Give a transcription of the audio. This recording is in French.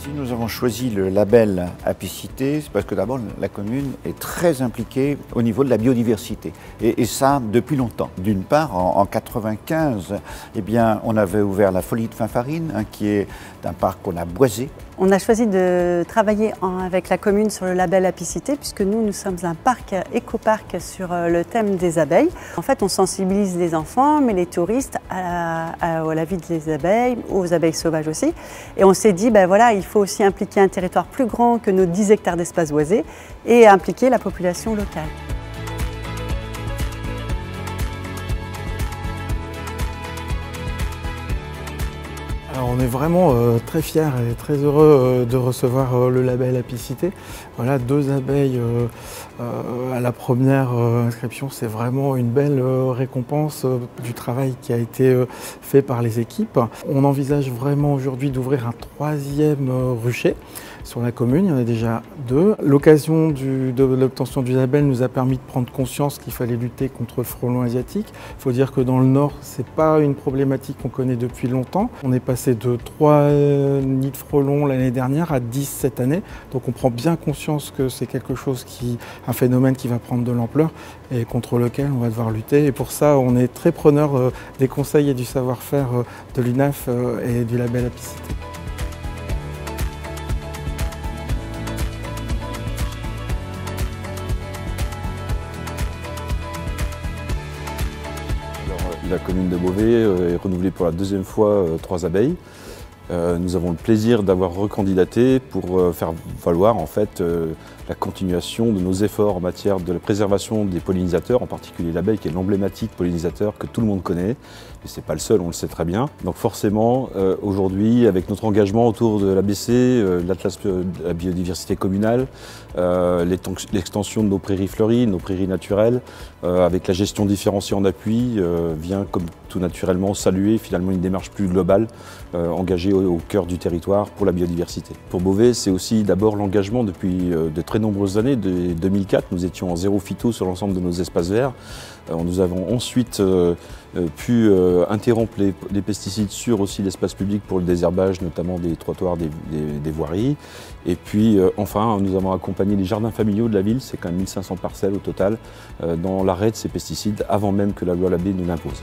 Si nous avons choisi le label Apicité, c'est parce que d'abord la commune est très impliquée au niveau de la biodiversité. Et ça depuis longtemps. D'une part, en 95, eh bien, on avait ouvert la Folie de Finfarine, qui est un parc qu'on a boisé. On a choisi de travailler avec la commune sur le label Apicité puisque nous sommes un parc, éco-parc sur le thème des abeilles. En fait, on sensibilise les enfants, mais les touristes à la vie des abeilles, aux abeilles sauvages aussi. Et on s'est dit, ben voilà, il faut aussi impliquer un territoire plus grand que nos 10 hectares d'espace boisé et impliquer la population locale. Alors on est vraiment très fiers et très heureux de recevoir le label Apicité. Voilà, 2 abeilles à la première inscription, c'est vraiment une belle récompense du travail qui a été fait par les équipes. On envisage vraiment aujourd'hui d'ouvrir un 3e rucher sur la commune, il y en a déjà 2. L'occasion de l'obtention du label nous a permis de prendre conscience qu'il fallait lutter contre le frelon asiatique. Il faut dire que dans le Nord, ce n'est pas une problématique qu'on connaît depuis longtemps. On est passé de 3 nids de frelons l'année dernière à 10 cette année. Donc on prend bien conscience que c'est quelque chose un phénomène qui va prendre de l'ampleur et contre lequel on va devoir lutter. Et pour ça, on est très preneur des conseils et du savoir-faire de l'UNAF et du label Apicité. La commune de Beauvais est renouvelée pour la 2e fois 3 abeilles. Nous avons le plaisir d'avoir recandidaté pour faire valoir en fait la continuation de nos efforts en matière de la préservation des pollinisateurs, en particulier l'abeille qui est l'emblématique pollinisateur que tout le monde connaît. Mais ce n'est pas le seul, on le sait très bien. Donc forcément, aujourd'hui, avec notre engagement autour de l'ABC, l'Atlas de la biodiversité communale, l'extension de nos prairies fleuries, nos prairies naturelles, avec la gestion différenciée en appui, vient comme tout naturellement saluer finalement une démarche plus globale, engagée au cœur du territoire pour la biodiversité. Pour Beauvais, c'est aussi d'abord l'engagement depuis de très nombreuses années. Dès 2004, nous étions en 0 phyto sur l'ensemble de nos espaces verts. Nous avons ensuite pu interrompre les pesticides sur aussi l'espace public pour le désherbage, notamment des trottoirs, des voiries. Et puis enfin, nous avons accompagné les jardins familiaux de la ville, c'est quand même 1500 parcelles au total, dans l'arrêt de ces pesticides avant même que la loi Labbé nous l'impose.